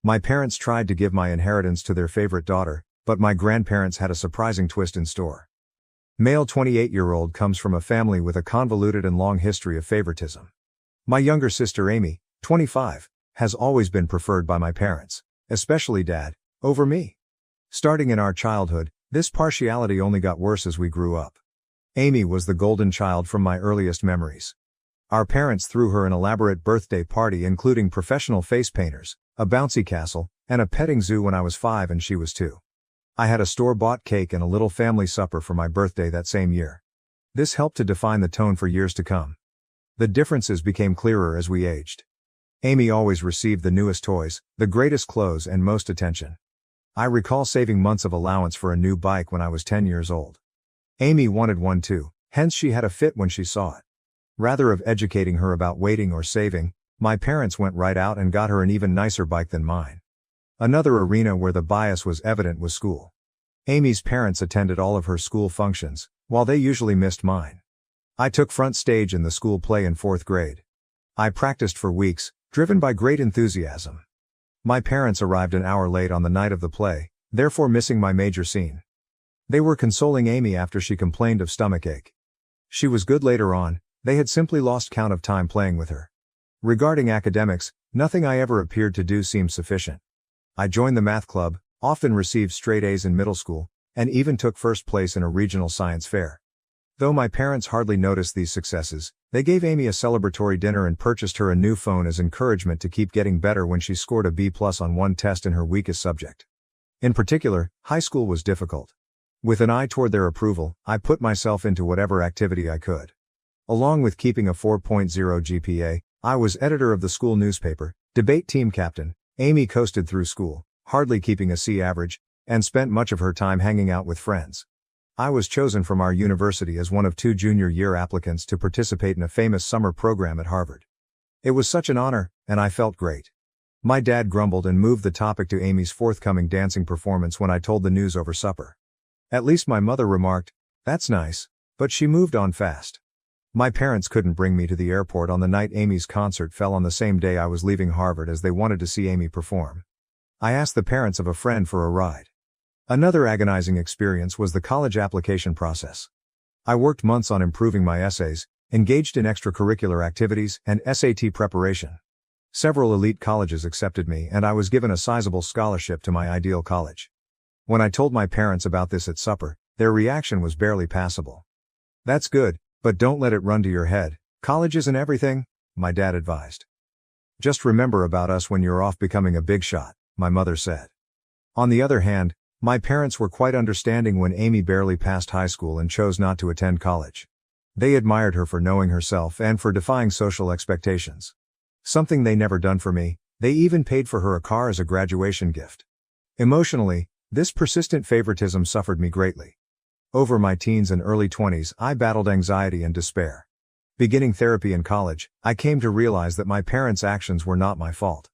My parents tried to give my inheritance to their favorite daughter, but my grandparents had a surprising twist in store. Male 28-year-old comes from a family with a convoluted and long history of favoritism. My younger sister Amy, 25, has always been preferred by my parents, especially Dad, over me. Starting in our childhood, this partiality only got worse as we grew up. Amy was the golden child from my earliest memories. Our parents threw her an elaborate birthday party including professional face painters, a bouncy castle, and a petting zoo when I was 5 and she was 2. I had a store-bought cake and a little family supper for my birthday that same year. This helped to define the tone for years to come. The differences became clearer as we aged. Amy always received the newest toys, the greatest clothes and most attention. I recall saving months of allowance for a new bike when I was 10 years old. Amy wanted one too, hence she had a fit when she saw it. Rather of educating her about waiting or saving, my parents went right out and got her an even nicer bike than mine. Another arena where the bias was evident was school. Amy's parents attended all of her school functions, while they usually missed mine. I took front stage in the school play in 4th grade. I practiced for weeks, driven by great enthusiasm. My parents arrived an hour late on the night of the play, therefore missing my major scene. They were consoling Amy after she complained of stomachache. She was good later on, they had simply lost count of time playing with her. Regarding academics, nothing I ever appeared to do seemed sufficient. I joined the math club, often received straight A's in middle school, and even took first place in a regional science fair. Though my parents hardly noticed these successes, they gave Amy a celebratory dinner and purchased her a new phone as encouragement to keep getting better when she scored a B+ on one test in her weakest subject. In particular, high school was difficult. With an eye toward their approval, I put myself into whatever activity I could. Along with keeping a 4.0 GPA, I was editor of the school newspaper, debate team captain. Amy coasted through school, hardly keeping a C average, and spent much of her time hanging out with friends. I was chosen from our university as one of 2 junior year applicants to participate in a famous summer program at Harvard. It was such an honor, and I felt great. My dad grumbled and moved the topic to Amy's forthcoming dancing performance when I told the news over supper. At least my mother remarked, "That's nice," but she moved on fast. My parents couldn't bring me to the airport on the night Amy's concert fell on the same day I was leaving Harvard as they wanted to see Amy perform. I asked the parents of a friend for a ride. Another agonizing experience was the college application process. I worked months on improving my essays, engaged in extracurricular activities, and SAT preparation. Several elite colleges accepted me and I was given a sizable scholarship to my ideal college. When I told my parents about this at supper, their reaction was barely passable. "That's good, but don't let it run to your head. College isn't everything," my dad advised. "Just remember about us when you're off becoming a big shot," my mother said. On the other hand, my parents were quite understanding when Amy barely passed high school and chose not to attend college. They admired her for knowing herself and for defying social expectations. Something they never done for me, they even paid for her a car as a graduation gift. Emotionally, this persistent favoritism suffered me greatly. Over my teens and early 20s, I battled anxiety and despair. Beginning therapy in college, I came to realize that my parents' actions were not my fault.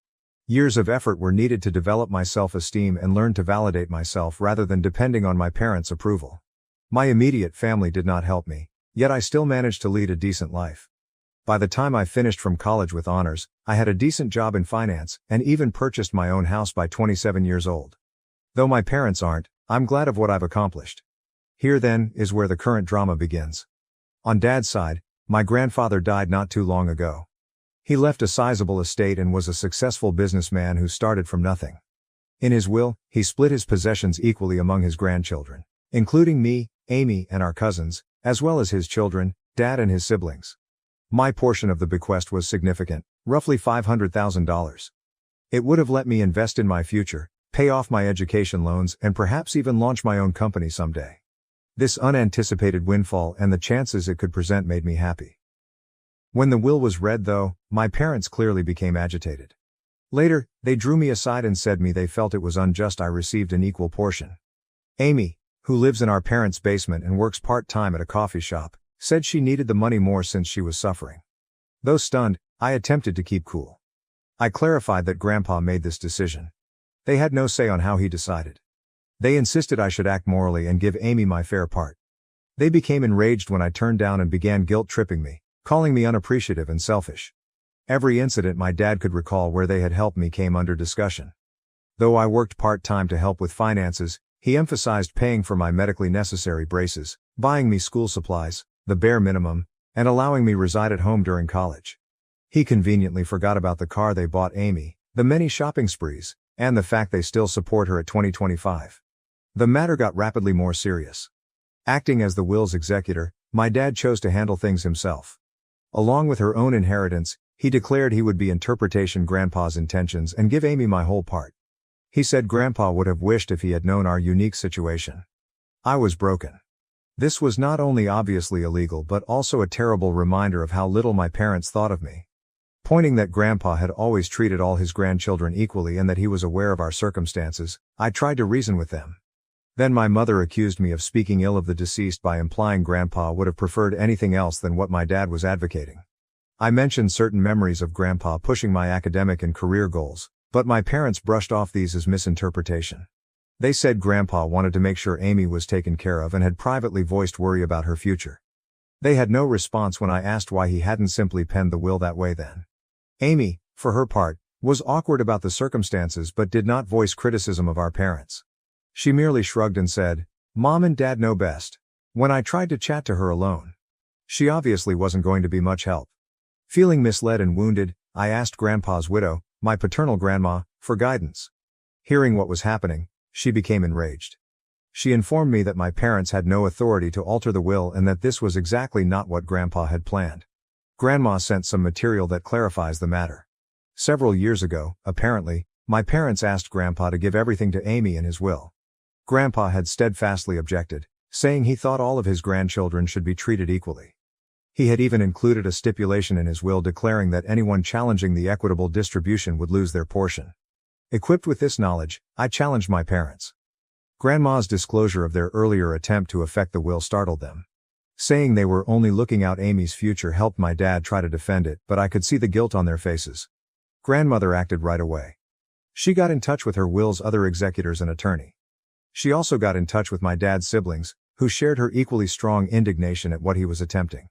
Years of effort were needed to develop my self-esteem and learn to validate myself rather than depending on my parents' approval. My immediate family did not help me, yet I still managed to lead a decent life. By the time I finished from college with honors, I had a decent job in finance and even purchased my own house by 27 years old. Though my parents aren't, I'm glad of what I've accomplished. Here then, is where the current drama begins. On Dad's side, my grandfather died not too long ago. He left a sizable estate and was a successful businessman who started from nothing. In his will, he split his possessions equally among his grandchildren, including me, Amy, and our cousins, as well as his children, Dad and his siblings. My portion of the bequest was significant, roughly $500,000. It would have let me invest in my future, pay off my education loans, and perhaps even launch my own company someday. This unanticipated windfall and the chances it could present made me happy. When the will was read though, my parents clearly became agitated. Later, they drew me aside and said they felt it was unjust I received an equal portion. Amy, who lives in our parents' basement and works part-time at a coffee shop, said she needed the money more since she was suffering. Though stunned, I attempted to keep cool. I clarified that Grandpa made this decision. They had no say on how he decided. They insisted I should act morally and give Amy my fair part. They became enraged when I turned down and began guilt-tripping me, calling me unappreciative and selfish. Every incident my dad could recall where they had helped me came under discussion. Though I worked part-time to help with finances, he emphasized paying for my medically necessary braces, buying me school supplies, the bare minimum, and allowing me reside at home during college. He conveniently forgot about the car they bought Amy, the many shopping sprees, and the fact they still support her at 2025. The matter got rapidly more serious. Acting as the will's executor, my dad chose to handle things himself. Along with her own inheritance, he declared he would be interpretation Grandpa's intentions and give Amy my whole part. He said Grandpa would have wished if he had known our unique situation. I was broken. This was not only obviously illegal but also a terrible reminder of how little my parents thought of me. Pointing that Grandpa had always treated all his grandchildren equally and that he was aware of our circumstances, I tried to reason with them. Then my mother accused me of speaking ill of the deceased by implying Grandpa would have preferred anything else than what my dad was advocating. I mentioned certain memories of Grandpa pushing my academic and career goals, but my parents brushed off these as misinterpretation. They said Grandpa wanted to make sure Amy was taken care of and had privately voiced worry about her future. They had no response when I asked why he hadn't simply penned the will that way then. Amy, for her part, was awkward about the circumstances but did not voice criticism of our parents. She merely shrugged and said, "Mom and Dad know best." When I tried to chat to her alone, she obviously wasn't going to be much help. Feeling misled and wounded, I asked Grandpa's widow, my paternal grandma, for guidance. Hearing what was happening, she became enraged. She informed me that my parents had no authority to alter the will and that this was exactly not what Grandpa had planned. Grandma sent some material that clarifies the matter. Several years ago, apparently, my parents asked Grandpa to give everything to Amy in his will. Grandpa had steadfastly objected, saying he thought all of his grandchildren should be treated equally. He had even included a stipulation in his will declaring that anyone challenging the equitable distribution would lose their portion. Equipped with this knowledge, I challenged my parents. Grandma's disclosure of their earlier attempt to affect the will startled them. Saying they were only looking out Amy's future helped my dad try to defend it, but I could see the guilt on their faces. Grandmother acted right away. She got in touch with her will's other executors and attorney. She also got in touch with my dad's siblings, who shared her equally strong indignation at what he was attempting.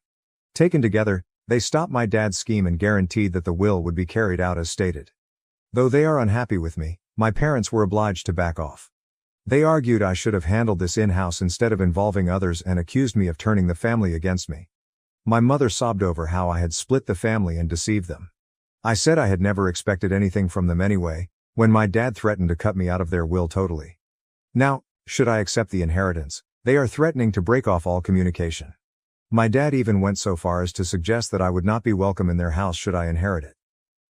Taken together, they stopped my dad's scheme and guaranteed that the will would be carried out as stated. Though they are unhappy with me, my parents were obliged to back off. They argued I should have handled this in-house instead of involving others and accused me of turning the family against me. My mother sobbed over how I had split the family and deceived them. I said I had never expected anything from them anyway, when my dad threatened to cut me out of their will totally. Now, should I accept the inheritance, they are threatening to break off all communication. My dad even went so far as to suggest that I would not be welcome in their house should I inherit it.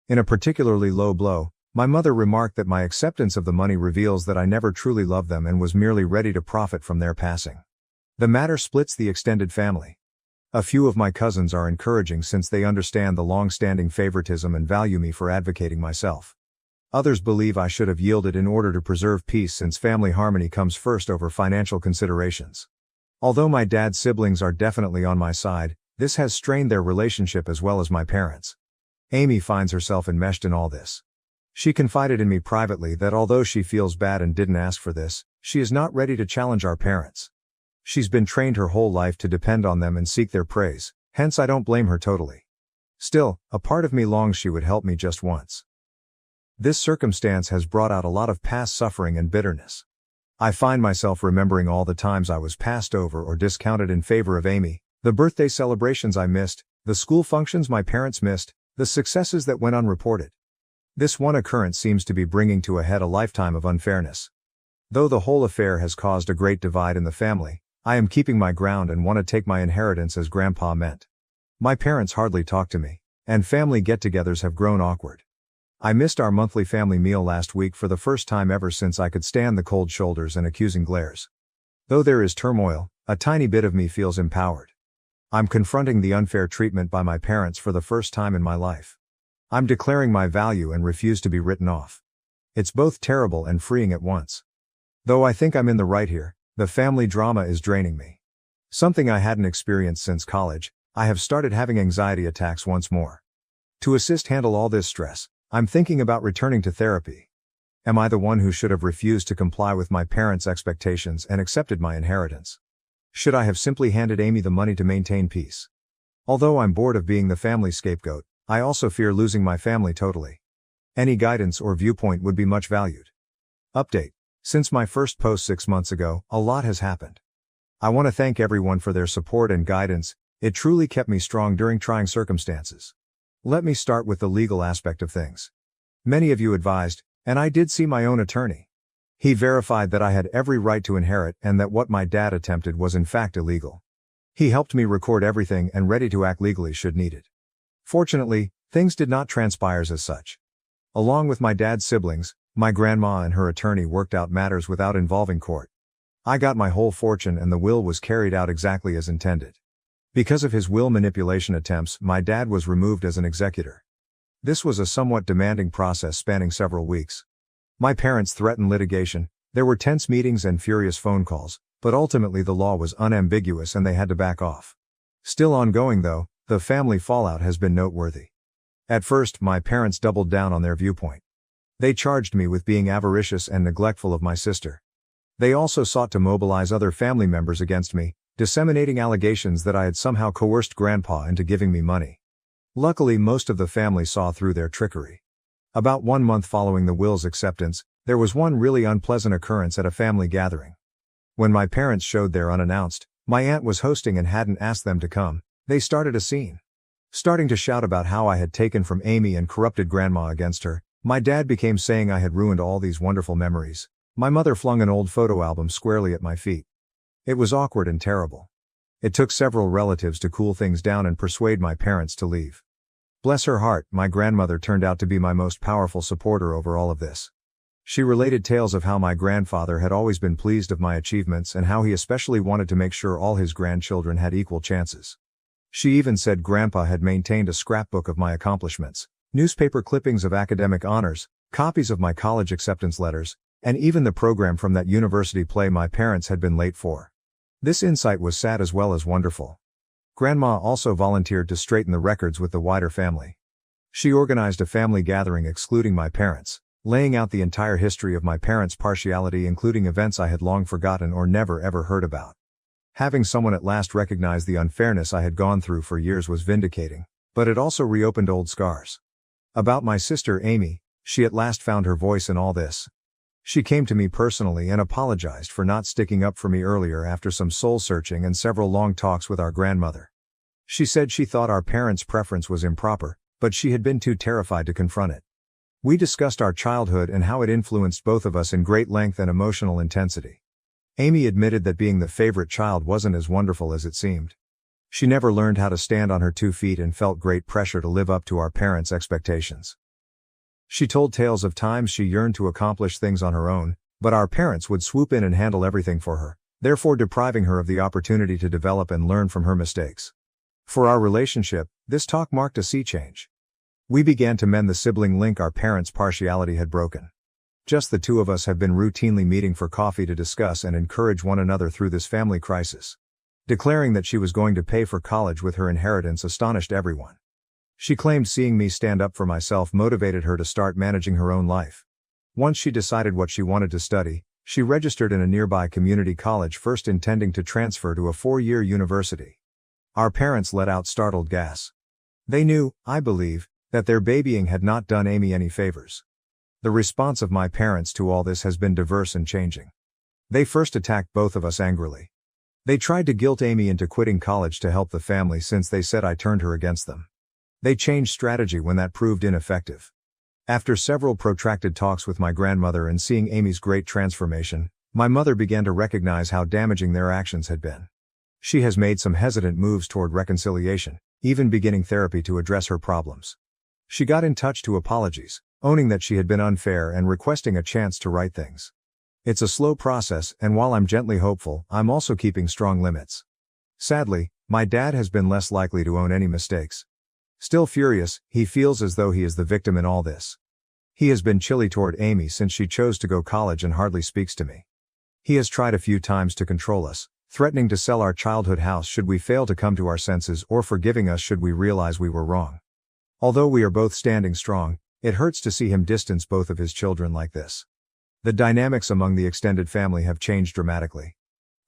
In a particularly low blow, my mother remarked that my acceptance of the money reveals that I never truly loved them and was merely ready to profit from their passing. The matter splits the extended family. A few of my cousins are encouraging since they understand the long-standing favoritism and value me for advocating myself. Others believe I should have yielded in order to preserve peace since family harmony comes first over financial considerations. Although my dad's siblings are definitely on my side, this has strained their relationship as well as my parents. Amy finds herself enmeshed in all this. She confided in me privately that although she feels bad and didn't ask for this, she is not ready to challenge our parents. She's been trained her whole life to depend on them and seek their praise, hence I don't blame her totally. Still, a part of me longs she would help me just once. This circumstance has brought out a lot of past suffering and bitterness. I find myself remembering all the times I was passed over or discounted in favor of Amy, the birthday celebrations I missed, the school functions my parents missed, the successes that went unreported. This one occurrence seems to be bringing to a head a lifetime of unfairness. Though the whole affair has caused a great divide in the family, I am keeping my ground and want to take my inheritance as Grandpa meant. My parents hardly talk to me, and family get-togethers have grown awkward. I missed our monthly family meal last week for the first time ever since I could stand the cold shoulders and accusing glares. Though there is turmoil, a tiny bit of me feels empowered. I'm confronting the unfair treatment by my parents for the first time in my life. I'm declaring my value and refuse to be written off. It's both terrible and freeing at once. Though I think I'm in the right here, the family drama is draining me. Something I hadn't experienced since college, I have started having anxiety attacks once more. To assist handle all this stress, I'm thinking about returning to therapy. Am I the one who should have refused to comply with my parents' expectations and accepted my inheritance? Should I have simply handed Amy the money to maintain peace? Although I'm bored of being the family scapegoat, I also fear losing my family totally. Any guidance or viewpoint would be much valued. Update. Since my first post 6 months ago, a lot has happened. I want to thank everyone for their support and guidance. It truly kept me strong during trying circumstances. Let me start with the legal aspect of things. Many of you advised, and I did see my own attorney. He verified that I had every right to inherit and that what my dad attempted was in fact illegal. He helped me record everything and ready to act legally should needed. Fortunately, things did not transpire as such. Along with my dad's siblings, my grandma and her attorney worked out matters without involving court. I got my whole fortune and the will was carried out exactly as intended. Because of his will manipulation attempts, my dad was removed as an executor. This was a somewhat demanding process spanning several weeks. My parents threatened litigation, there were tense meetings and furious phone calls, but ultimately the law was unambiguous and they had to back off. Still ongoing though, the family fallout has been noteworthy. At first, my parents doubled down on their viewpoint. They charged me with being avaricious and neglectful of my sister. They also sought to mobilize other family members against me, disseminating allegations that I had somehow coerced Grandpa into giving me money. Luckily, most of the family saw through their trickery. About 1 month following the will's acceptance, there was one really unpleasant occurrence at a family gathering. When my parents showed there unannounced, my aunt was hosting and hadn't asked them to come, they started a scene. Starting to shout about how I had taken from Amy and corrupted Grandma against her, my dad became saying I had ruined all these wonderful memories. My mother flung an old photo album squarely at my feet. It was awkward and terrible. It took several relatives to cool things down and persuade my parents to leave. Bless her heart, my grandmother turned out to be my most powerful supporter over all of this. She related tales of how my grandfather had always been pleased of my achievements and how he especially wanted to make sure all his grandchildren had equal chances. She even said Grandpa had maintained a scrapbook of my accomplishments, newspaper clippings of academic honors, copies of my college acceptance letters, and even the program from that university play my parents had been late for. This insight was sad as well as wonderful. Grandma also volunteered to straighten the records with the wider family. She organized a family gathering excluding my parents, laying out the entire history of my parents' partiality including events I had long forgotten or never ever heard about. Having someone at last recognize the unfairness I had gone through for years was vindicating, but it also reopened old scars. About my sister Amy, she at last found her voice in all this. She came to me personally and apologized for not sticking up for me earlier after some soul-searching and several long talks with our grandmother. She said she thought our parents' preference was improper, but she had been too terrified to confront it. We discussed our childhood and how it influenced both of us in great length and emotional intensity. Amy admitted that being the favorite child wasn't as wonderful as it seemed. She never learned how to stand on her 2 feet and felt great pressure to live up to our parents' expectations. She told tales of times she yearned to accomplish things on her own, but our parents would swoop in and handle everything for her, therefore depriving her of the opportunity to develop and learn from her mistakes. For our relationship, this talk marked a sea change. We began to mend the sibling link our parents' partiality had broken. Just the two of us have been routinely meeting for coffee to discuss and encourage one another through this family crisis. Declaring that she was going to pay for college with her inheritance astonished everyone. She claimed seeing me stand up for myself motivated her to start managing her own life. Once she decided what she wanted to study, she registered in a nearby community college, first intending to transfer to a 4-year university. Our parents let out startled gasps. They knew, I believe, that their babying had not done Amy any favors. The response of my parents to all this has been diverse and changing. They first attacked both of us angrily. They tried to guilt Amy into quitting college to help the family since they said I turned her against them. They changed strategy when that proved ineffective. After several protracted talks with my grandmother and seeing Amy's great transformation, my mother began to recognize how damaging their actions had been. She has made some hesitant moves toward reconciliation, even beginning therapy to address her problems. She got in touch to apologies, owning that she had been unfair and requesting a chance to right things. It's a slow process, and while I'm gently hopeful, I'm also keeping strong limits. Sadly, my dad has been less likely to own any mistakes. Still furious, he feels as though he is the victim in all this. He has been chilly toward Amy since she chose to go college and hardly speaks to me. He has tried a few times to control us, threatening to sell our childhood house should we fail to come to our senses or forgiving us should we realize we were wrong. Although we are both standing strong, it hurts to see him distance both of his children like this. The dynamics among the extended family have changed dramatically.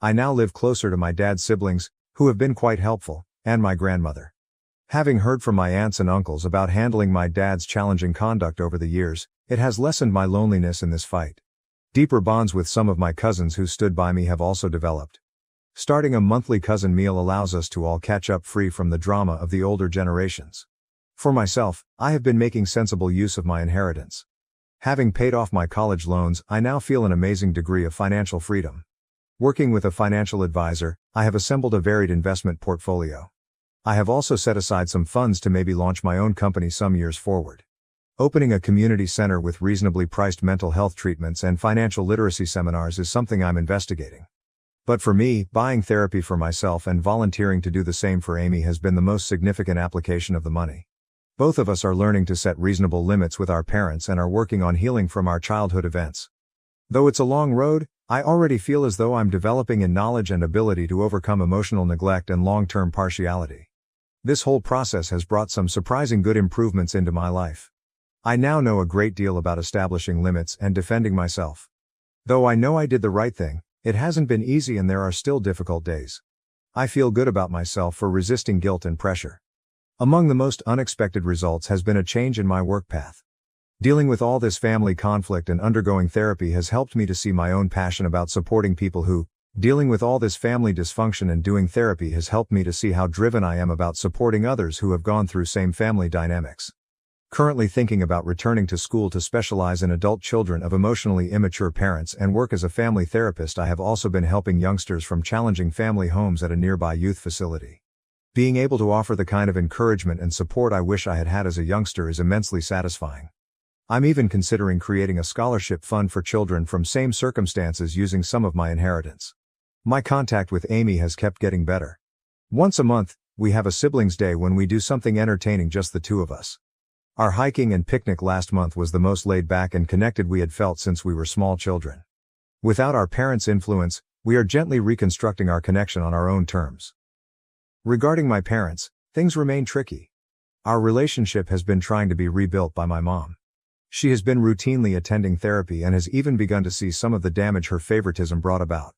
I now live closer to my dad's siblings, who have been quite helpful, and my grandmother. Having heard from my aunts and uncles about handling my dad's challenging conduct over the years, it has lessened my loneliness in this fight. Deeper bonds with some of my cousins who stood by me have also developed. Starting a monthly cousin meal allows us to all catch up free from the drama of the older generations. For myself, I have been making sensible use of my inheritance. Having paid off my college loans, I now feel an amazing degree of financial freedom. Working with a financial advisor, I have assembled a varied investment portfolio. I have also set aside some funds to maybe launch my own company some years forward. Opening a community center with reasonably priced mental health treatments and financial literacy seminars is something I'm investigating. But for me, buying therapy for myself and volunteering to do the same for Amy has been the most significant application of the money. Both of us are learning to set reasonable limits with our parents and are working on healing from our childhood events. Though it's a long road, I already feel as though I'm developing in knowledge and ability to overcome emotional neglect and long-term partiality. This whole process has brought some surprising good improvements into my life. I now know a great deal about establishing limits and defending myself. Though I know I did the right thing, it hasn't been easy and there are still difficult days. I feel good about myself for resisting guilt and pressure. Among the most unexpected results has been a change in my work path. Dealing with all this family conflict and undergoing therapy has helped me to see my own passion about supporting people who, dealing with all this family dysfunction and doing therapy has helped me to see how driven I am about supporting others who have gone through same family dynamics. Currently thinking about returning to school to specialize in adult children of emotionally immature parents and work as a family therapist. I have also been helping youngsters from challenging family homes at a nearby youth facility. Being able to offer the kind of encouragement and support I wish I had had as a youngster is immensely satisfying. I'm even considering creating a scholarship fund for children from same circumstances using some of my inheritance. My contact with Amy has kept getting better. Once a month, we have a siblings' day when we do something entertaining, just the two of us. Our hiking and picnic last month was the most laid back and connected we had felt since we were small children. Without our parents' influence, we are gently reconstructing our connection on our own terms. Regarding my parents, things remain tricky. Our relationship has been trying to be rebuilt by my mom. She has been routinely attending therapy and has even begun to see some of the damage her favoritism brought about.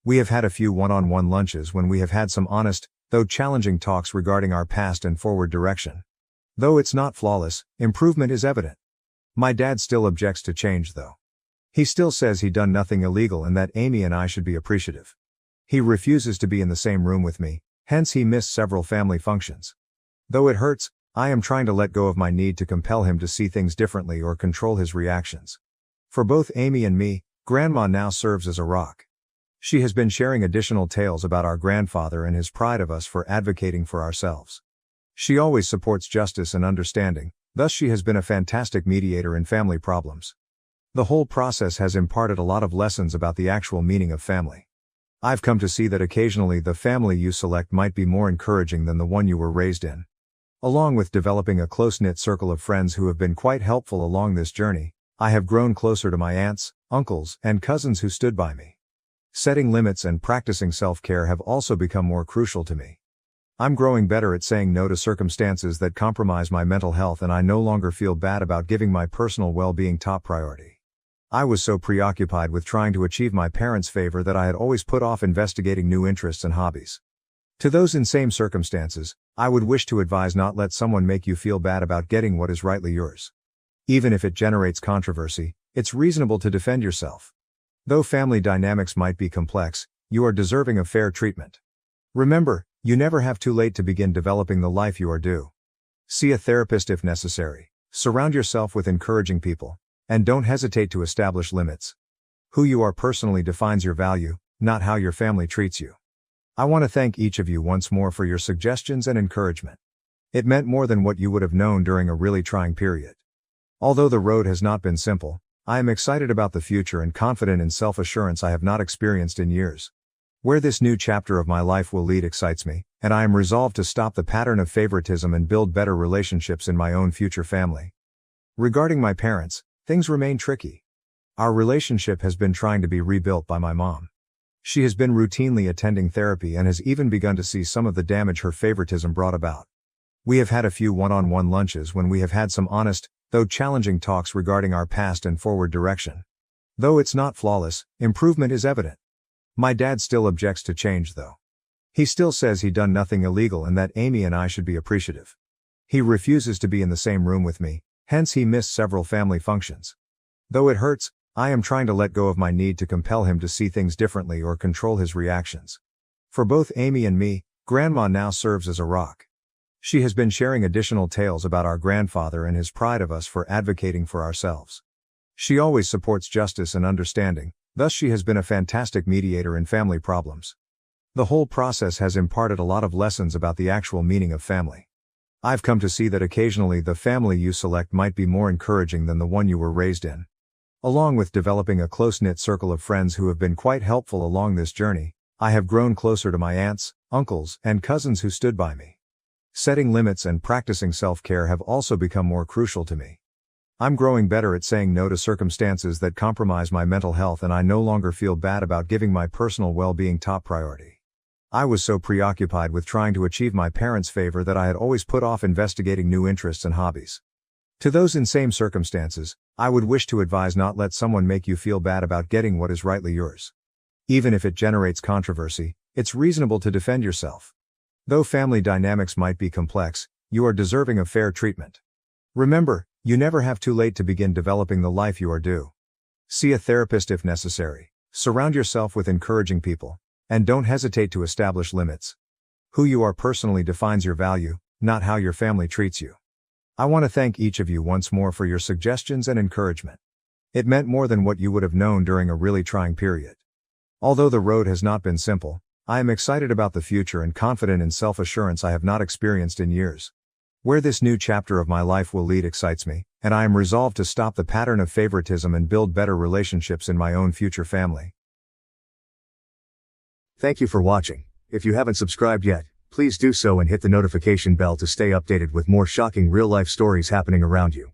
We have had a few one-on-one lunches when we have had some honest, though challenging talks regarding our past and forward direction. Though it's not flawless, improvement is evident. My dad still objects to change though. He still says he done nothing illegal and that Amy and I should be appreciative. He refuses to be in the same room with me, hence he missed several family functions. Though it hurts, I am trying to let go of my need to compel him to see things differently or control his reactions. For both Amy and me, Grandma now serves as a rock. She has been sharing additional tales about our grandfather and his pride of us for advocating for ourselves. She always supports justice and understanding, thus she has been a fantastic mediator in family problems. The whole process has imparted a lot of lessons about the actual meaning of family. I've come to see that occasionally the family you select might be more encouraging than the one you were raised in. Along with developing a close-knit circle of friends who have been quite helpful along this journey, I have grown closer to my aunts, uncles, and cousins who stood by me. Setting limits and practicing self-care have also become more crucial to me. I'm growing better at saying no to circumstances that compromise my mental health, and I no longer feel bad about giving my personal well-being top priority. I was so preoccupied with trying to achieve my parents' favor that I had always put off investigating new interests and hobbies. To those in same circumstances, I would wish to advise: not let someone make you feel bad about getting what is rightly yours. Even if it generates controversy, it's reasonable to defend yourself. Though family dynamics might be complex, you are deserving of fair treatment. Remember, you never have too late to begin developing the life you are due. See a therapist if necessary. Surround yourself with encouraging people. And don't hesitate to establish limits. Who you are personally defines your value, not how your family treats you. I want to thank each of you once more for your suggestions and encouragement. It meant more than what you would have known during a really trying period. Although the road has not been simple, I am excited about the future and confident in self-assurance I have not experienced in years. Where this new chapter of my life will lead excites me, and I am resolved to stop the pattern of favoritism and build better relationships in my own future family. Regarding my parents, things remain tricky. Our relationship has been trying to be rebuilt by my mom. She has been routinely attending therapy and has even begun to see some of the damage her favoritism brought about. We have had a few one-on-one lunches when we have had some honest, though challenging talks regarding our past and forward direction. Though it's not flawless, improvement is evident. My dad still objects to change though. He still says he done nothing illegal and that Amy and I should be appreciative. He refuses to be in the same room with me, hence he missed several family functions. Though it hurts, I am trying to let go of my need to compel him to see things differently or control his reactions. For both Amy and me, Grandma now serves as a rock. She has been sharing additional tales about our grandfather and his pride of us for advocating for ourselves. She always supports justice and understanding, thus she has been a fantastic mediator in family problems. The whole process has imparted a lot of lessons about the actual meaning of family. I've come to see that occasionally the family you select might be more encouraging than the one you were raised in. Along with developing a close-knit circle of friends who have been quite helpful along this journey, I have grown closer to my aunts, uncles, and cousins who stood by me. Setting limits and practicing self-care have also become more crucial to me. I'm growing better at saying no to circumstances that compromise my mental health, and I no longer feel bad about giving my personal well-being top priority. I was so preoccupied with trying to achieve my parents' favor that I had always put off investigating new interests and hobbies. To those in same circumstances, I would wish to advise: not let someone make you feel bad about getting what is rightly yours. Even if it generates controversy, it's reasonable to defend yourself. Though family dynamics might be complex, you are deserving of fair treatment. Remember, you never have too late to begin developing the life you are due. See a therapist if necessary. Surround yourself with encouraging people. And don't hesitate to establish limits. Who you are personally defines your value, not how your family treats you. I want to thank each of you once more for your suggestions and encouragement. It meant more than what you would have known during a really trying period. Although the road has not been simple, I am excited about the future and confident in self-assurance I have not experienced in years. Where this new chapter of my life will lead excites me, and I am resolved to stop the pattern of favoritism and build better relationships in my own future family. Thank you for watching. If you haven't subscribed yet, please do so and hit the notification bell to stay updated with more shocking real-life stories happening around you.